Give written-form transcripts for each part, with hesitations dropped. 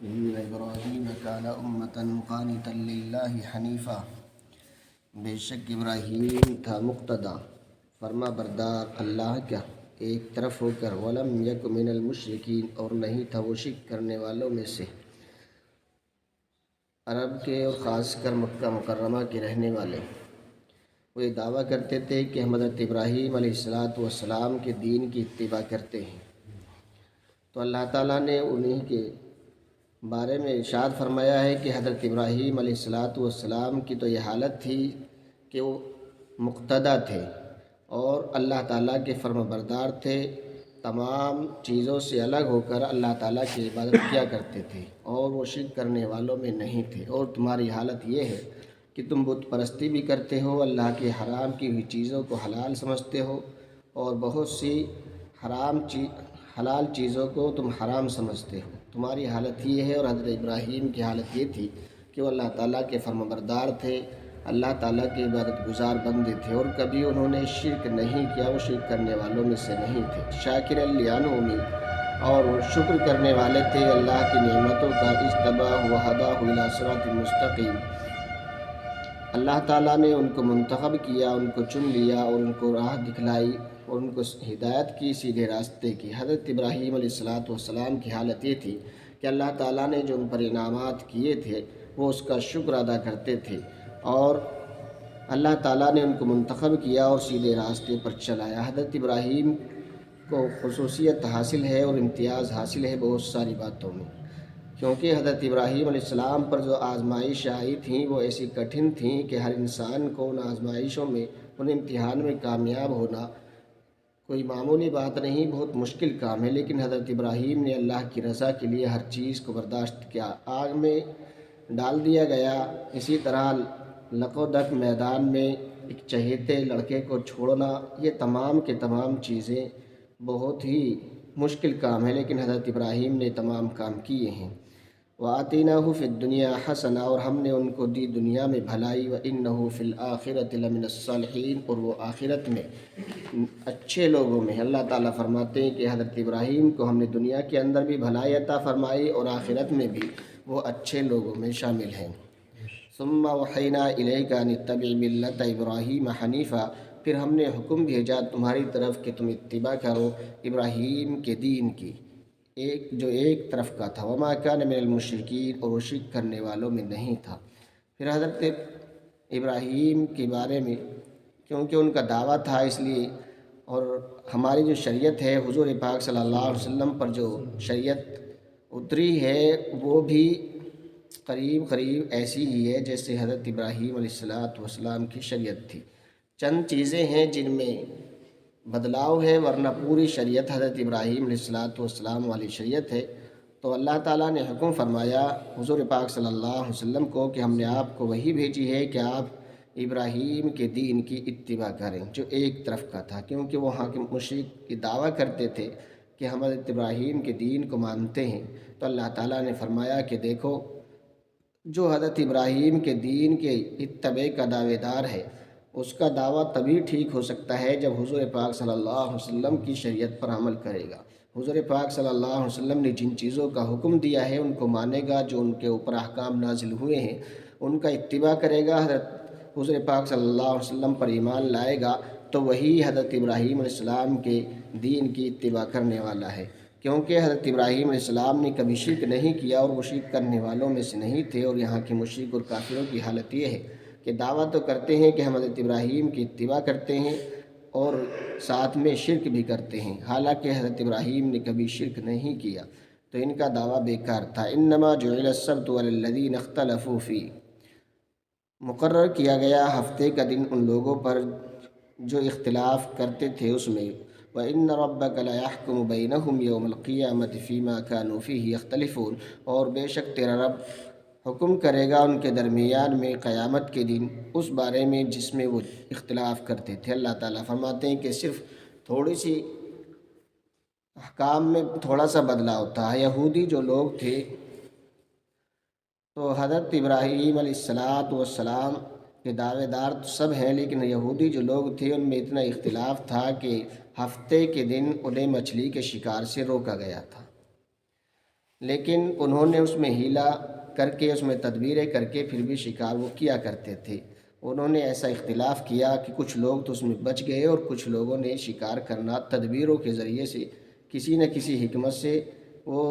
إن إبراہیم کان امۃ قانتا للہ حنیفا، بے شک ابراہیم تھا مقتدا فرما بردار اللہ کا ایک طرف ہو کر، ولم یک من المشرکین اور نہیں تھا وہ شرک کرنے والوں میں سے۔ عرب کے اور خاص کر مکہ مکرمہ کے رہنے والے وہ یہ دعویٰ کرتے تھے کہ ہم حضرت ابراہیم علیہ السلام کے دین کی اتباع کرتے ہیں۔ تو اللہ تعالیٰ نے انہیں کے بارے میں ارشاد فرمایا ہے کہ حضرت ابراہیم علیہ السلام کی تو یہ حالت تھی کہ وہ مقتدا تھے اور اللہ تعالیٰ کے فرما بردار تھے، تمام چیزوں سے الگ ہو کر اللہ تعالیٰ کی عبادت کیا کرتے تھے اور وہ شرک کرنے والوں میں نہیں تھے۔ اور تمہاری حالت یہ ہے کہ تم بت پرستی بھی کرتے ہو، اللہ کے حرام کی ہوئی چیزوں کو حلال سمجھتے ہو اور بہت سی حلال چیزوں کو تم حرام سمجھتے ہو۔ تمہاری حالت یہ ہے، اور حضرت ابراہیم کی حالت یہ تھی کہ وہ اللہ تعالیٰ کے فرما بردار تھے، اللہ تعالیٰ کے عبادت گزار بندے تھے اور کبھی انہوں نے شرک نہیں کیا، وہ شرک کرنے والوں میں سے نہیں تھے۔ شاکر لانعمی، اور وہ شکر کرنے والے تھے اللہ کی نعمتوں کا۔ اجتباہ وہداہ الی صراط مستقیم، اللہ تعالیٰ نے ان کو منتخب کیا، ان کو چن لیا اور ان کو راہ دکھلائی اور ان کو ہدایت کی سیدھے راستے کی۔ حضرت ابراہیم علیہ السلام کی حالت یہ تھی کہ اللہ تعالیٰ نے جو ان پر انعامات کیے تھے وہ اس کا شکر ادا کرتے تھے، اور اللہ تعالیٰ نے ان کو منتخب کیا اور سیدھے راستے پر چلایا۔ حضرت ابراہیم کو خصوصیت حاصل ہے اور امتیاز حاصل ہے بہت ساری باتوں میں، کیونکہ حضرت ابراہیم علیہ السلام پر جو آزمائش آئی تھیں وہ ایسی کٹھن تھیں کہ ہر انسان کو ان آزمائشوں میں، ان امتحان میں کامیاب ہونا کوئی معمولی بات نہیں، بہت مشکل کام ہے، لیکن حضرت ابراہیم نے اللہ کی رضا کے لیے ہر چیز کو برداشت کیا۔ آگ میں ڈال دیا گیا، اسی طرح لقودق میدان میں ایک چہیتے لڑکے کو چھوڑنا، یہ تمام کے تمام چیزیں بہت ہی مشکل کام ہے، لیکن حضرت ابراہیم نے تمام کام کیے ہیں۔ وَآتَيْنَاهُ فِي الدُّنْيَا حَسَنَةً، اور ہم نے ان کو دی دنیا میں بھلائی، وَإِنَّهُ فِي الْآخِرَةِ لَمِنَ الصَّالِحِينَ، اور وہ آخرت میں اچھے لوگوں میں۔ اللہ تعالیٰ فرماتے ہیں کہ حضرت ابراہیم کو ہم نے دنیا کے اندر بھی بھلائی عطا فرمائی اور آخرت میں بھی وہ اچھے لوگوں میں شامل ہیں۔ ثم اوحینا الیک ان اتبع ملت ابراہیم حنیفا، پھر ہم نے حکم بھیجا تمہاری طرف کہ تم اتباع کرو ابراہیم کے دین کی، جو ایک طرف کا تھا۔ وما کان من المشرکین، اور وہ شرک کرنے والوں میں نہیں تھا۔ پھر حضرت ابراہیم کے بارے میں کیونکہ ان کا دعویٰ تھا اس لیے، اور ہماری جو شریعت ہے حضور پاک صلی اللہ علیہ وسلم پر جو شریعت اتری ہے وہ بھی قریب ایسی ہی ہے جیسے حضرت ابراہیم علیہ السلام کی شریعت تھی۔ چند چیزیں ہیں جن میں بدلاؤ ہے، ورنہ پوری شریعت حضرت ابراہیم علیہ السلام والی شریعت ہے۔ تو اللہ تعالیٰ نے حکم فرمایا حضور پاک صلی اللہ علیہ وسلم کو کہ ہم نے آپ کو وہی بھیجی ہے کہ آپ ابراہیم کے دین کی اتباع کریں جو ایک طرف کا تھا، کیونکہ وہاں کے مشرک کی دعویٰ کرتے تھے کہ ہم حضرت ابراہیم کے دین کو مانتے ہیں۔ تو اللہ تعالیٰ نے فرمایا کہ دیکھو، جو حضرت ابراہیم کے دین کے اتباع کا دعوے دار ہے اس کا دعویٰ تبھی ٹھیک ہو سکتا ہے جب حضور پاک صلی اللہ علیہ وسلم کی شریعت پر عمل کرے گا۔ حضور پاک صلی اللہ علیہ وسلم نے جن چیزوں کا حکم دیا ہے ان کو مانے گا، جو ان کے اوپر احکام نازل ہوئے ہیں ان کا اتباع کرے گا، حضرت حضور پاک صلی اللہ علیہ وسلم پر ایمان لائے گا، تو وہی حضرت ابراہیم علیہ السلام کے دین کی اتباع کرنے والا ہے، کیونکہ حضرت ابراہیم علیہ السلام نے کبھی شرک نہیں کیا اور وہ شرک کرنے والوں میں سے نہیں تھے۔ اور یہاں کے مشرک اور کافروں کی حالت یہ ہے کہ دعویٰ تو کرتے ہیں کہ ہم حضرت ابراہیم کی اتباع کرتے ہیں اور ساتھ میں شرک بھی کرتے ہیں، حالانکہ حضرت ابراہیم نے کبھی شرک نہیں کیا، تو ان کا دعویٰ بیکار تھا۔ انما جعل السبت علی الذین اختلفوا فیہ، مقرر کیا گیا ہفتے کا دن ان لوگوں پر جو اختلاف کرتے تھے اس میں۔ وَإِنَّ رَبَّكَ لَيَحْكُمُ بَيْنَهُمْ يَوْمَ الْقِيَامَةِ فِيمَا كَانُوا فِيهِ يَخْتَلِفُونَ، اور بے شک تیرا رب حکم کرے گا ان کے درمیان میں قیامت کے دن اس بارے میں جس میں وہ اختلاف کرتے تھے۔ اللہ تعالیٰ فرماتے ہیں کہ صرف تھوڑی سی احکام میں تھوڑا سا بدلاؤ تھا۔ یہودی جو لوگ تھے تو حضرت ابراہیم علیہ السلام کے دعوے دار تو سب ہیں، لیکن یہودی جو لوگ تھے ان میں اتنا اختلاف تھا کہ ہفتے کے دن انہیں مچھلی کے شکار سے روکا گیا تھا۔ لیکن انہوں نے اس میں ہیلا کر کے، اس میں تدبیریں کر کے پھر بھی شکار وہ کیا کرتے تھے۔ انہوں نے ایسا اختلاف کیا کہ کچھ لوگ تو اس میں بچ گئے اور کچھ لوگوں نے شکار کرنا تدبیروں کے ذریعے سے کسی نہ کسی حکمت سے وہ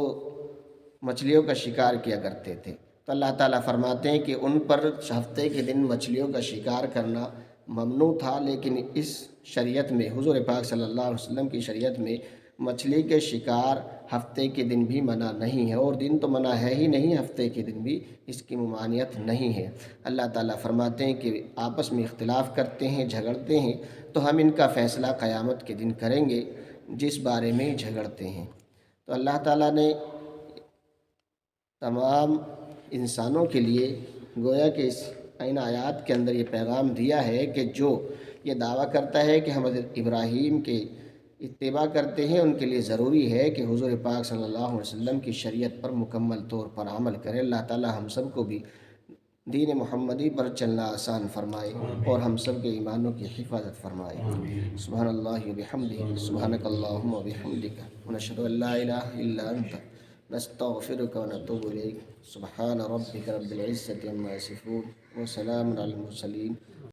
مچھلیوں کا شکار کیا کرتے تھے۔ تو اللہ تعالیٰ فرماتے ہیں کہ ان پر ہفتے کے دن مچھلیوں کا شکار کرنا ممنوع تھا، لیکن اس شریعت میں، حضور پاک صلی اللہ علیہ وسلم کی شریعت میں مچھلی کے شکار ہفتے کے دن بھی منع نہیں ہے، اور دن تو منع ہے ہی نہیں، ہفتے کے دن بھی اس کی ممانعت نہیں ہے۔ اللہ تعالیٰ فرماتے ہیں کہ آپس میں اختلاف کرتے ہیں، جھگڑتے ہیں، تو ہم ان کا فیصلہ قیامت کے دن کریں گے جس بارے میں جھگڑتے ہیں۔ تو اللہ تعالیٰ نے تمام انسانوں کے لیے گویا کہ ان آیات کے اندر یہ پیغام دیا ہے کہ جو یہ دعویٰ کرتا ہے کہ ہم حضرت ابراہیم کے اتباع کرتے ہیں، ان کے لیے ضروری ہے کہ حضور پاک صلی اللہ علیہ وسلم کی شریعت پر مکمل طور پر عمل کرے۔ اللہ تعالیٰ ہم سب کو بھی دین محمدی پر چلنا آسان فرمائے اور ہم سب کے ایمانوں کی حفاظت فرمائے۔ سبحان اللہ و بحمدہ، سبحانک اللہم و بحمدک، ونشہد ان لا الہ الا انت، نستغفرک و نتوب الیک۔ سبحان ربک رب العزة عما یصفون وسلام علی المرسلین